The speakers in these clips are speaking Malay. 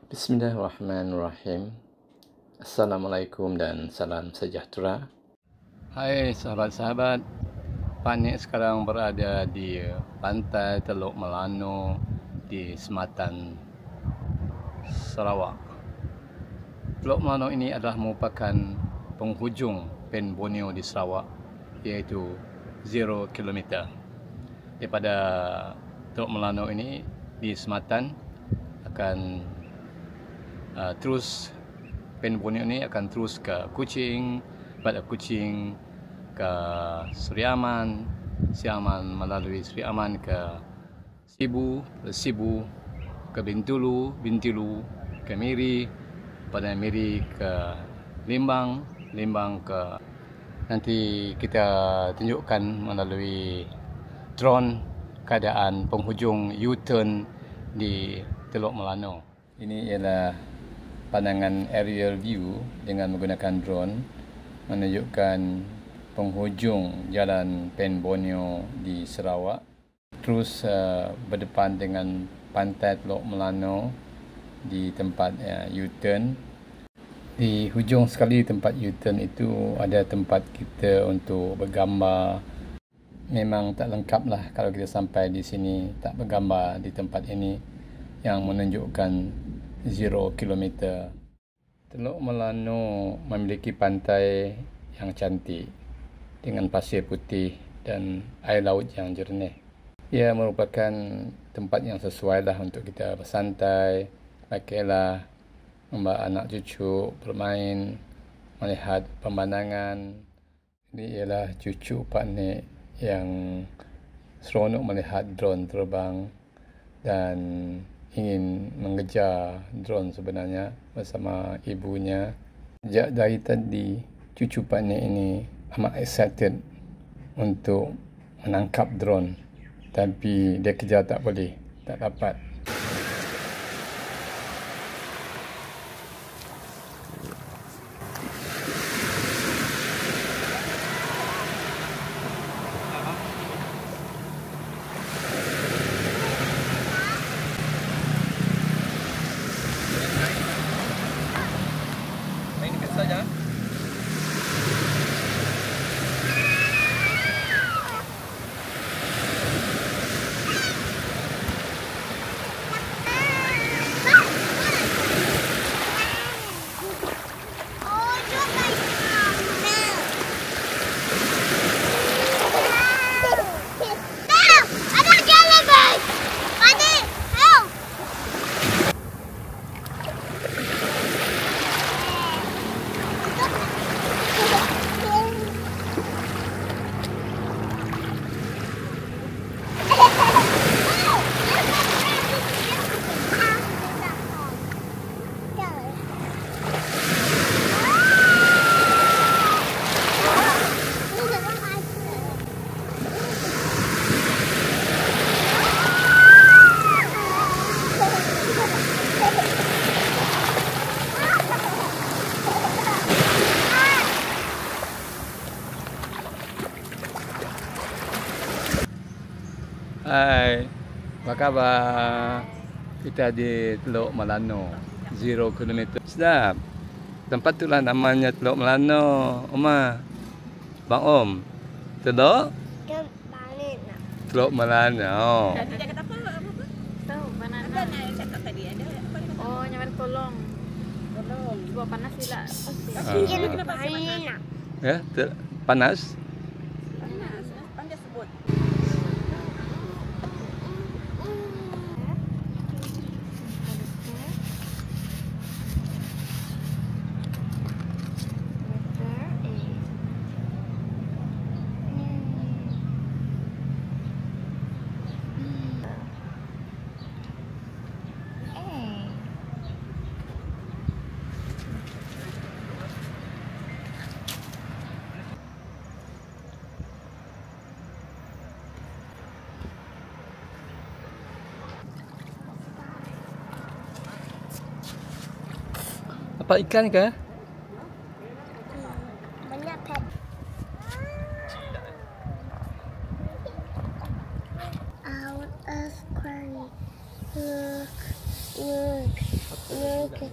Bismillahirrahmanirrahim. Assalamualaikum dan salam sejahtera. Hai sahabat-sahabat, Pak Nik sekarang berada di pantai Teluk Melanau di Sematan, Sarawak. Teluk Melanau ini adalah merupakan penghujung Pen Borneo di Sarawak, iaitu 0 km. Daripada Teluk Melanau ini di Sematan akan terus Pen Borneo ini akan terus ke Kuching, pada Kuching ke Seri Aman, Seri Aman melalui Seri Aman ke Sibu, Sibu ke Bintulu, Bintulu ke Miri, pada Miri ke Limbang, Limbang ke, nanti kita tunjukkan melalui drone keadaan penghujung U-turn di Teluk Melanau. Ini ialah pandangan aerial view dengan menggunakan drone menunjukkan penghujung jalan Pen Borneo di Sarawak. Terus berdepan dengan pantai Teluk Melanau di tempat U-turn. Di hujung sekali tempat U-turn itu ada tempat kita untuk bergambar. Memang tak lengkap lah kalau kita sampai di sini tak bergambar di tempat ini yang menunjukkan 0 km. Teluk Melanau memiliki pantai yang cantik dengan pasir putih dan air laut yang jernih. Ia merupakan tempat yang sesuai lah untuk kita bersantai, baiklah membawa anak cucu bermain, melihat pemandangan. Ini ialah cucu Pak Nik yang seronok melihat drone terbang dan ingin mengejar drone sebenarnya bersama ibunya. Sejak dari tadi, cucu Pak Nik ini amat excited untuk menangkap drone, tapi dia kejar tak boleh, tak dapat. Saja. Hai, apa khabar? Kita di Teluk Melanau, 0 km. Sedap. Tempat itulah namanya Teluk Melanau. Oma, Bang Om, Teluk Melanau. Tadi dia kata apa? Tahu banana. Ada nak cakap tadi ada apa dia kata? Oh, nyaman tolong. Tolong. Buat panas sila. Kenapa panas? Ya, panas. Panas. Pandai sebut. Apa ikan ke? Banyak pet. Out of aquarium. Look. Okay.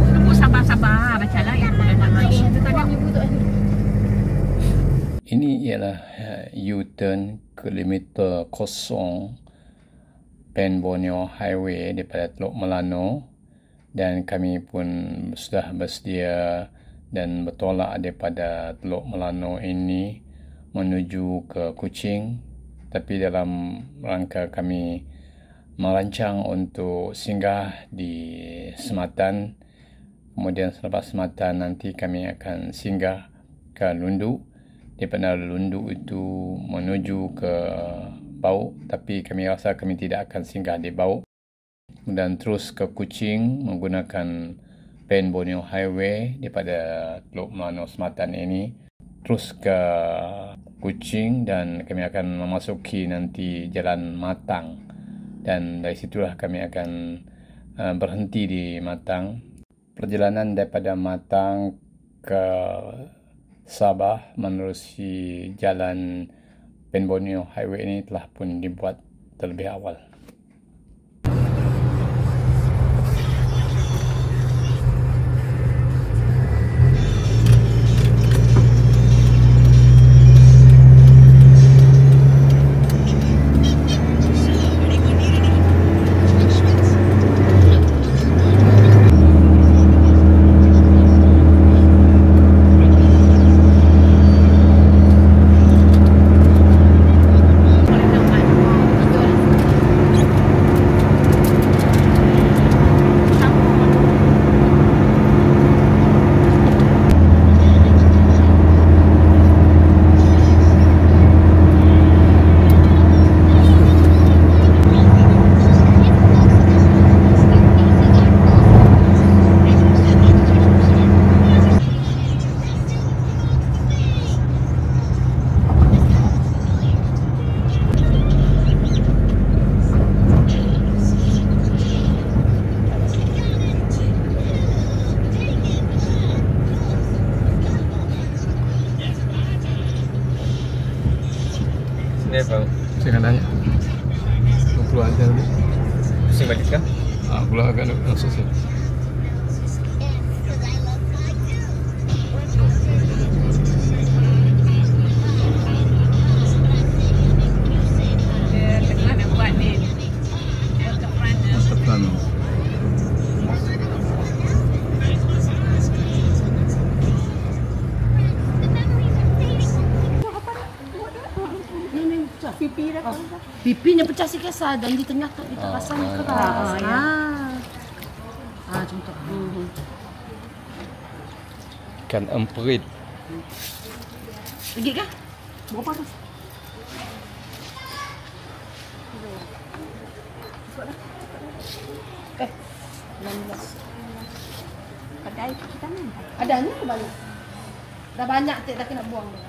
Tunggu sabar-sabar baca lah yang boleh nak naik. Ini ialah U-turn kilometer 0 Pen Borneo Highway daripada Teluk Melano, dan kami pun sudah bersedia dan bertolak daripada Teluk Melano ini menuju ke Kuching, tapi dalam rangka kami merancang untuk singgah di Sematan. Kemudian selepas Sematan nanti kami akan singgah ke Lundu. Daripada Lundu itu menuju ke Bauk, tapi kami rasa kami tidak akan singgah di Bauk. Dan terus ke Kuching menggunakan Pen Borneo Highway daripada Teluk Melano Sematan ini. Terus ke Kuching dan kami akan memasuki nanti Jalan Matang. Dan dari situlah kami akan berhenti di Matang. Perjalanan daripada Matang ke Sabah menerusi jalan Pen Borneo Highway ini telah pun dibuat terlebih awal. Ini apa? Saya akan tanya. Mau keluar aja dulu. Pusing balik kah? Keluar agak dulu. Masuk sini. Dia tengah nak buat ni. Tepan. Pipinya pecah sikit sah dan di tengah tak kita pasang keras. Contoh. Ikan emperit. Pergi kah? Berapa tu? Eh, 16. Kedai kita ni. Ada ni banyak. Dah banyak tak kena buang dah.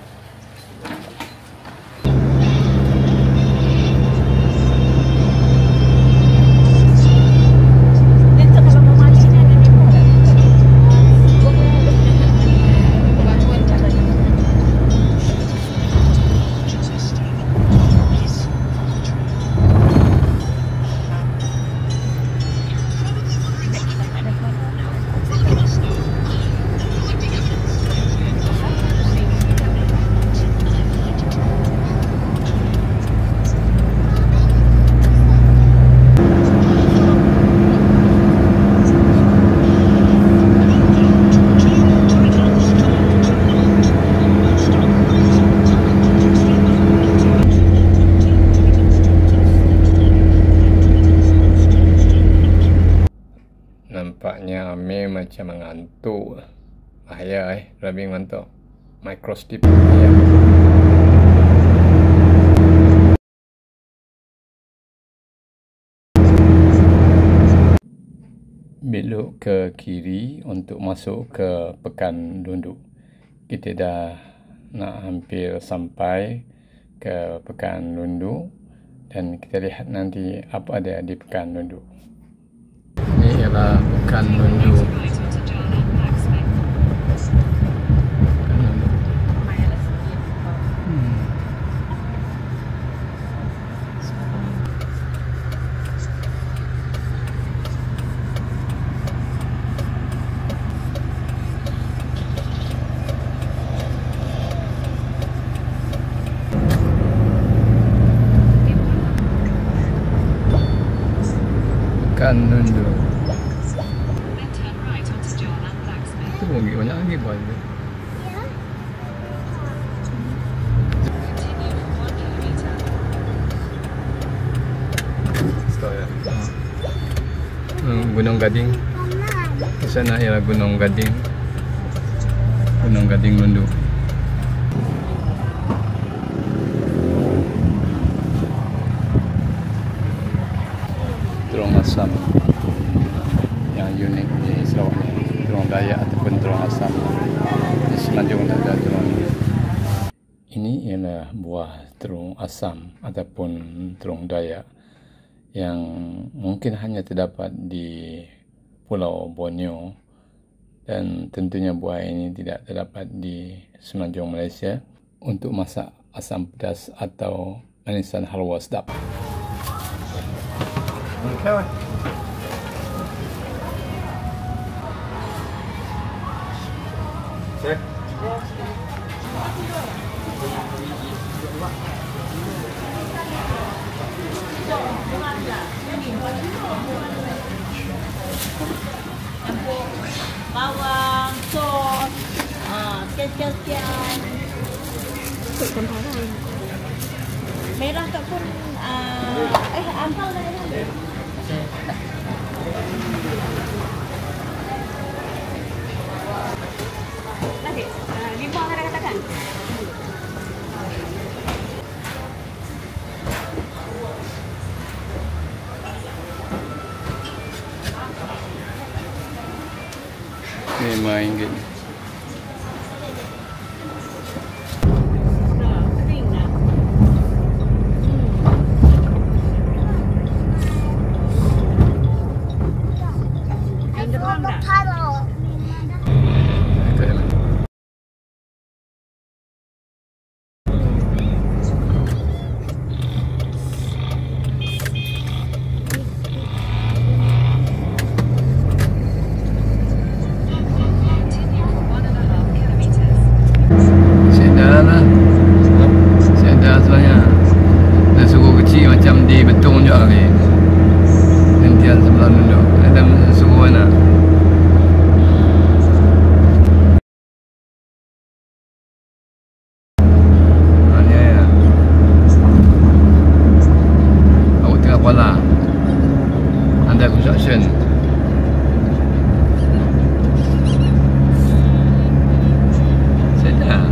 Nampaknya Amir macam mengantuk. Bahaya lebih mengantuk. Microslip. Ya. Belok ke kiri untuk masuk ke Pekan Lundu. Kita dah nak hampir sampai ke Pekan Lundu dan kita lihat nanti apa ada di Pekan Lundu. Ini ialah Pekan Lundu. Pekan Lundu. Itu banyak lagi buat. Gunung Gading. Di sana ialah Gunung Gading. Gunung Gading Lundu. Terowong asam yang unik di Sarawak ni, terowong Dayak ataupun terowong asam. Di Semenanjung ada terowong ini. Ini ialah buah terowong asam ataupun terowong Dayak yang mungkin hanya terdapat di Pulau Borneo dan tentunya buah ini tidak terdapat di Semenanjung Malaysia untuk masak asam pedas atau manisan halwa sedap. Okay. Sir. Bawang, sos, sekian-sekian. Merah tak pun, ampau dah ada. Lagi, 5 ada katakan. RM5. Macam di betung juga ni. Hentian sebelah Lundu. Ada suku mana? Ni ya. Awak tengah Kuala. Under construction. Sedap.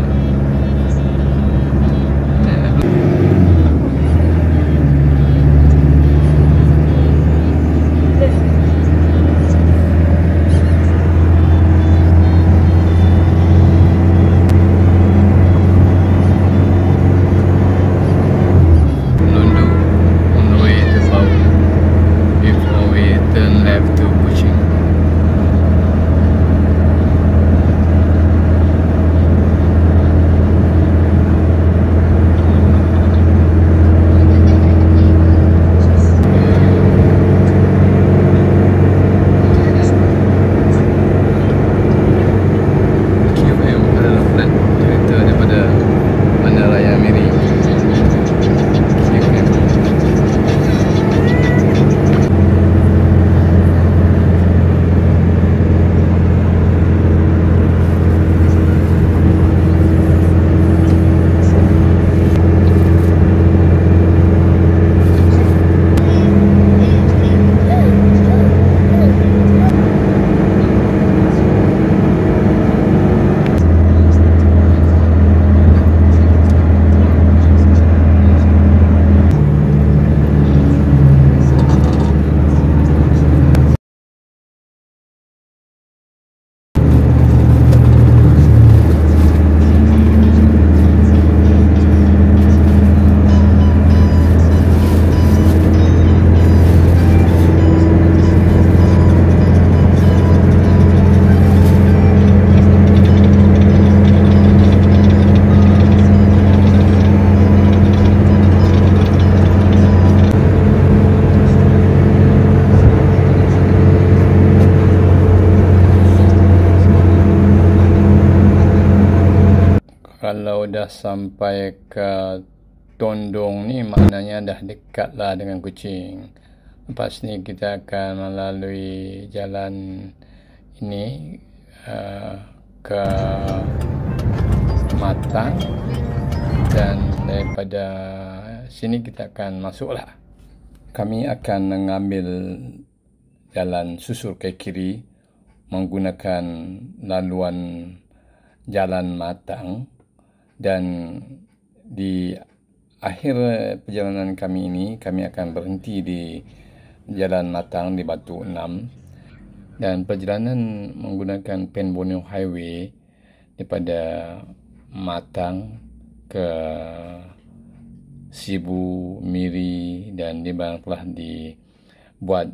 Kalau dah sampai ke Tondong ni maknanya dah dekat lah dengan Kuching. Lepas ni kita akan melalui jalan ini ke Matang, dan daripada sini kita akan masuklah. Kami akan mengambil jalan susur ke kiri menggunakan laluan jalan Matang, dan di akhir perjalanan kami ini kami akan berhenti di jalan Matang di Batu 6, dan perjalanan menggunakan Pen Borneo Highway daripada Matang ke Sibu, Miri dan Dibang telah dibuat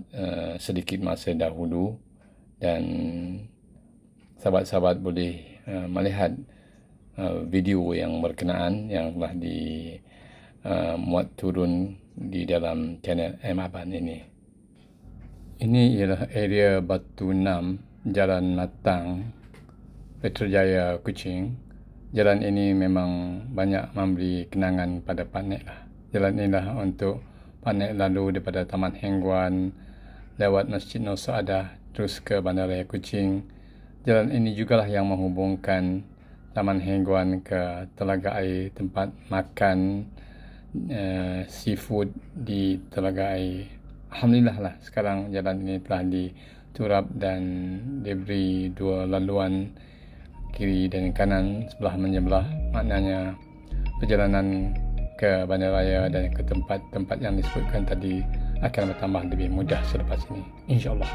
sedikit masa dahulu, dan sahabat-sahabat boleh melihat video yang berkenaan yang telah dimuat turun di dalam channel M Aban ini. Ini ialah area Batu 6, Jalan Matang, Petrojaya, Kuching. Jalan ini memang banyak memberi kenangan pada Panek lah. Jalan inilah untuk Panek lalu daripada Taman Hengguan, lewat Masjid Nur Saadah, terus ke Bandaraya Kuching. Jalan ini jugalah yang menghubungkan Taman Hengguan ke Telaga Air, tempat makan seafood di Telaga Air. Alhamdulillah lah, sekarang jalan ini telah diturap dan diberi dua laluan, kiri dan kanan, sebelah menyebelah. Maknanya perjalanan ke bandaraya dan ke tempat-tempat yang disebutkan tadi akan bertambah lebih mudah selepas ini, insyaAllah.